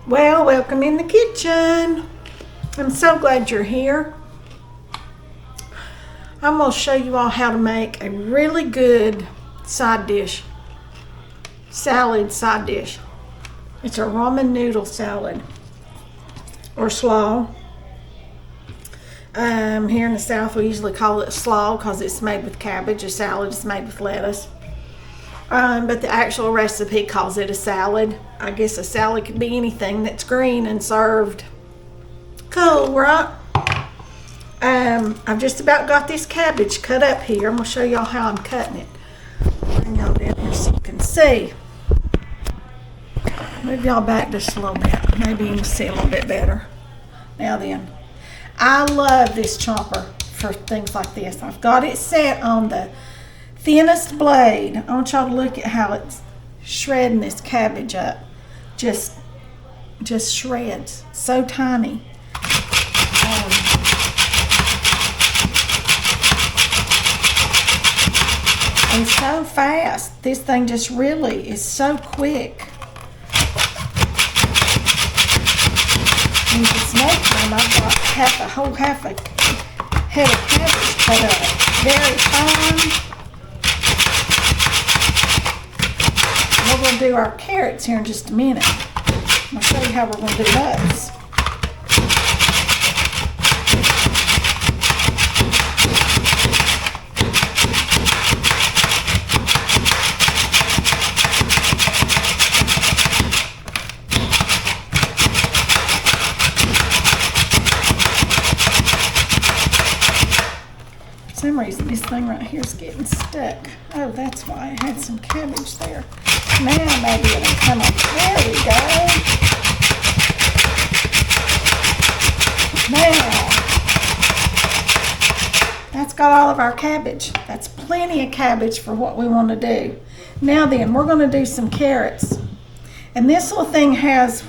Well, welcome in the kitchen. I'm so glad you're here. I'm going to show you all how to make a really good salad side dish. It's a ramen noodle salad or slaw. Here in the South we usually call it slaw because it's made with cabbage. A salad is made with lettuce. But the actual recipe calls it a salad. I guess a salad could be anything that's green and served cold, right? I've just about got this cabbage cut up here. I'm going to show y'all how I'm cutting it. Bring y'all down here so you can see. Move y'all back just a little bit. Maybe you can see a little bit better. Now then, I love this chopper for things like this. I've got it set on the thinnest blade. I want y'all to look at how it's shredding this cabbage up. Just shreds. So tiny. And so fast. This thing just really is so quick. And this next one, I've got half a head of cabbage cut up. Very fine. We're going to do our carrots here in just a minute. I'll show you how we're going to do those. For some reason this thing right here is getting stuck. Oh, that's why I had some cabbage there. Now maybe it'll come up. There we go. Now, that's got all of our cabbage. That's plenty of cabbage for what we want to do. Now then, we're going to do some carrots. And this little thing has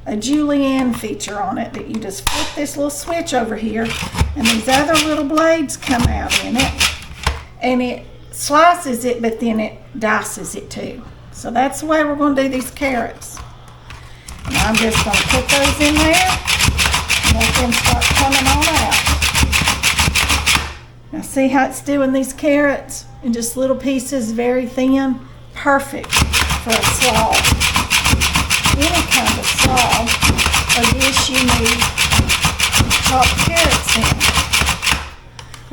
a julienne feature on it that you just flip this little switch over here and these other little blades come out in it. And it slices it, but then it dices it too. So that's the way we're going to do these carrots. And I'm just going to put those in there and let them start coming on out. Now see how it's doing these carrots in just little pieces, very thin? Perfect for a slaw. Any kind of slaw or dish you need chopped carrots in.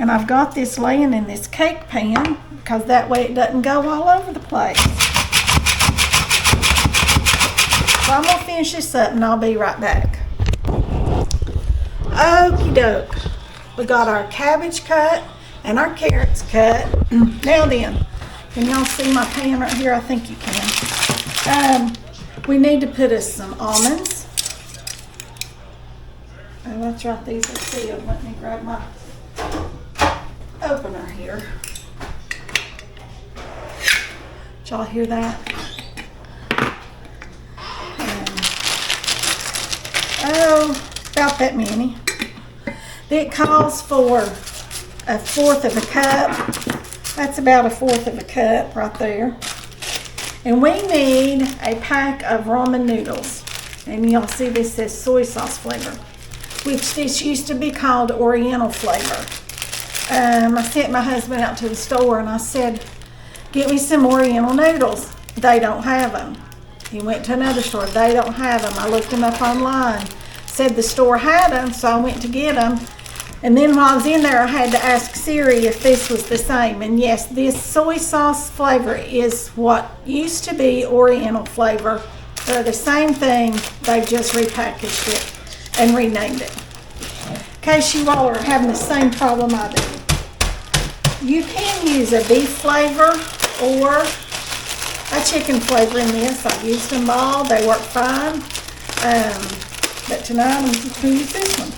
And I've got this laying in this cake pan because that way it doesn't go all over the place. So I'm going to finish this up and I'll be right back. Okie doke. We got our cabbage cut and our carrots cut. Now then, can y'all see my pan right here? I think you can. We need to put us some almonds. Oh, that's right, these are sealed. Let me grab my opener here. Did y'all hear that? About that many. It calls for 1/4 of a cup. That's about 1/4 of a cup right there. And we need a pack of ramen noodles. And y'all see this says soy sauce flavor, which this used to be called Oriental flavor. I sent my husband out to the store and I said, get me some Oriental noodles. They don't have them. He went to another store. They don't have them. I looked them up online. Said the store had them, so I went to get them. And then while I was in there, I had to ask Siri if this was the same. And yes, this soy sauce flavor is what used to be Oriental flavor. They're the same thing. They just repackaged it and renamed it. In case you all are having the same problem I do. You can use a beef flavor or a chicken flavor in this. I've used them all. They work fine. But tonight I'm just going to use this one.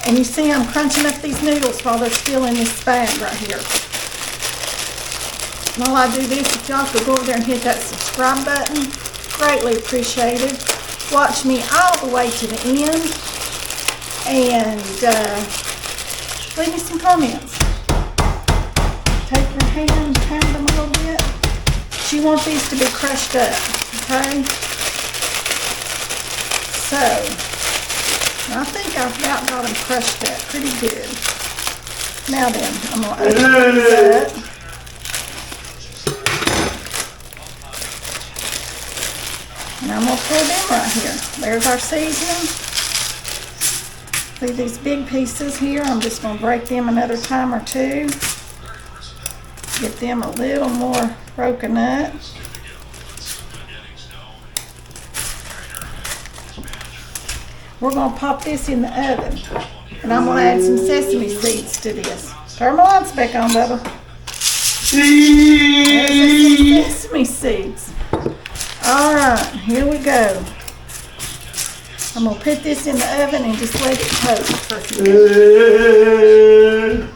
And you see I'm crunching up these noodles while they're still in this bag right here. And while I do this, if y'all could go over there and hit that subscribe button, greatly appreciated. Watch me all the way to the end. And leave me some comments. Take your hand, pound them a little bit. You want these to be crushed up, okay? So, I think I've about got them crushed up pretty good. Now then, I'm going to open these up. And I'm going to pour them right here. There's our seasoning. See these big pieces here? I'm just going to break them another time or two. Get them a little more broken up. We're going to pop this in the oven. And I'm going to add some sesame seeds to this. Turn my lights back on, Bubba. There's some sesame seeds. All right, here we go. I'm going to put this in the oven and just let it toast for a few minutes.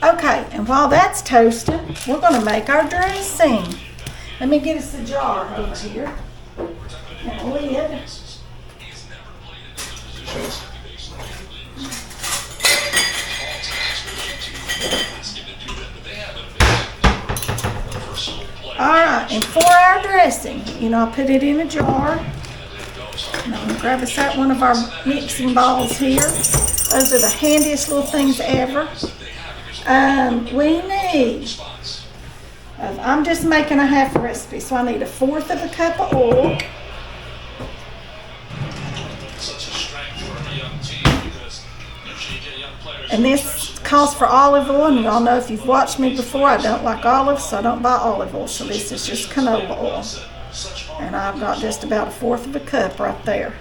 Okay, and while that's toasting, we're going to make our dressing. Let me get us a jar over here and a lid. All right, and for our dressing, I put it in a jar. And I'm going to grab us out one of our mixing balls here. Those are the handiest little things ever. We need, I'm just making a half recipe, so I need 1/4 of a cup of oil. And this calls for olive oil, and y'all know if you've watched me before, I don't like olives, so I don't buy olive oil. So this is just canola oil. And I've got just about 1/4 of a cup right there.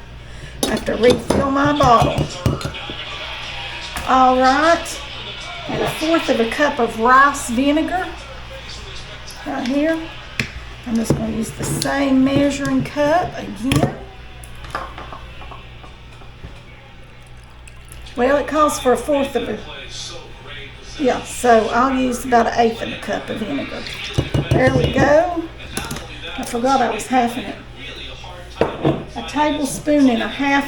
I have to refill my bottle. All right. And 1/4 of a cup of rice vinegar right here. I'm just going to use the same measuring cup again. Well, it calls for 1/4 of a, yeah, so I'll use about 1/8 of a cup of vinegar. There we go. I forgot I was halving it. 1.5 tablespoons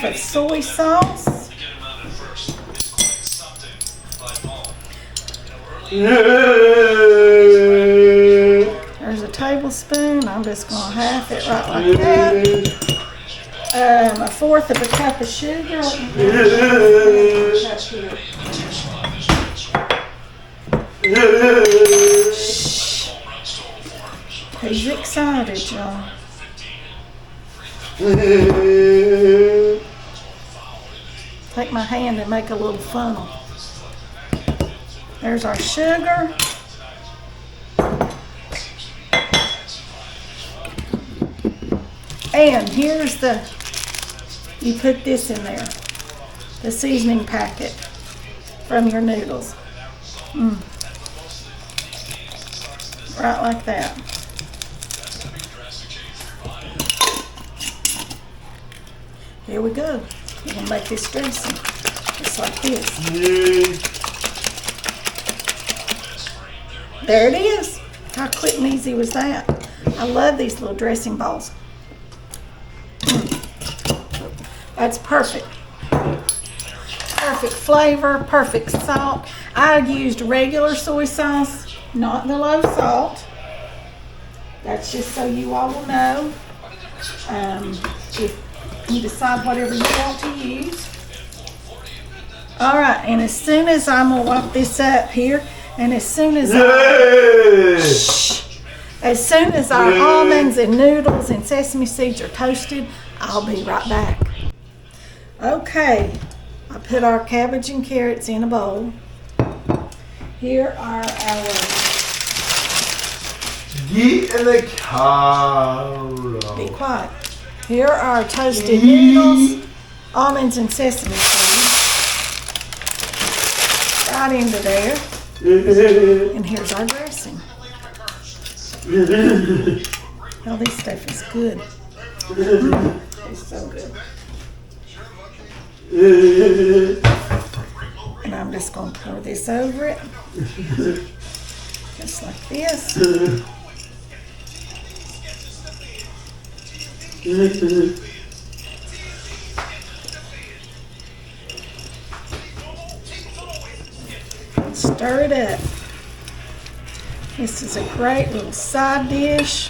of soy sauce. There's a tablespoon. I'm just going to half it right like that. 1/4 of a cup of sugar. He's excited, y'all. Take my hand and make a little funnel. There's our sugar. And here's you put this in there, the seasoning packet from your noodles. Right like that. Here we go. We're going to make this dressing just like this. There it is. How quick and easy was that? I love these little dressing balls. That's perfect. Perfect flavor, perfect salt. I used regular soy sauce, not the low salt. That's just so you all will know. If you decide whatever you want to use. All right, and as soon as I'm gonna wipe this up here, and as soon as our almonds and noodles and sesame seeds are toasted, I'll be right back. Okay, I put our cabbage and carrots in a bowl. Here are our Get in the car. Be quiet. Here are our toasted noodles, almonds and sesame seeds. Right into there. And here's our dressing. Oh, this stuff is good. It's so good. And I'm just going to pour this over it. Just like this. Stir it up. This is a great little side dish.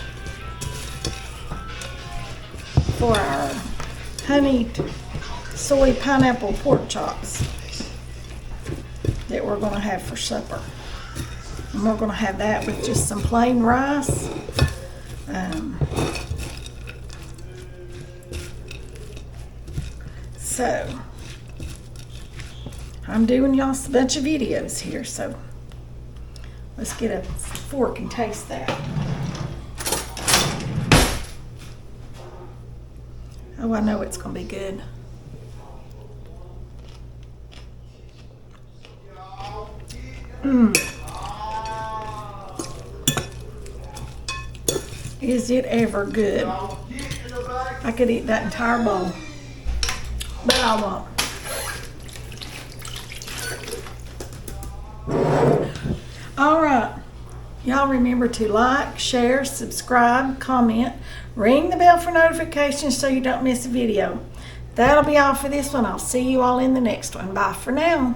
for our honeyed soy pineapple pork chops that we're going to have for supper. And we're going to have that with just some plain rice. So, I'm doing y'all a bunch of videos here, so let's get a fork and taste that. Oh, I know it's going to be good. Is it ever good? I could eat that entire bowl, but I won't. All right. Y'all remember to like, share, subscribe, comment, ring the bell for notifications so you don't miss a video. That'll be all for this one. I'll see you all in the next one. Bye for now.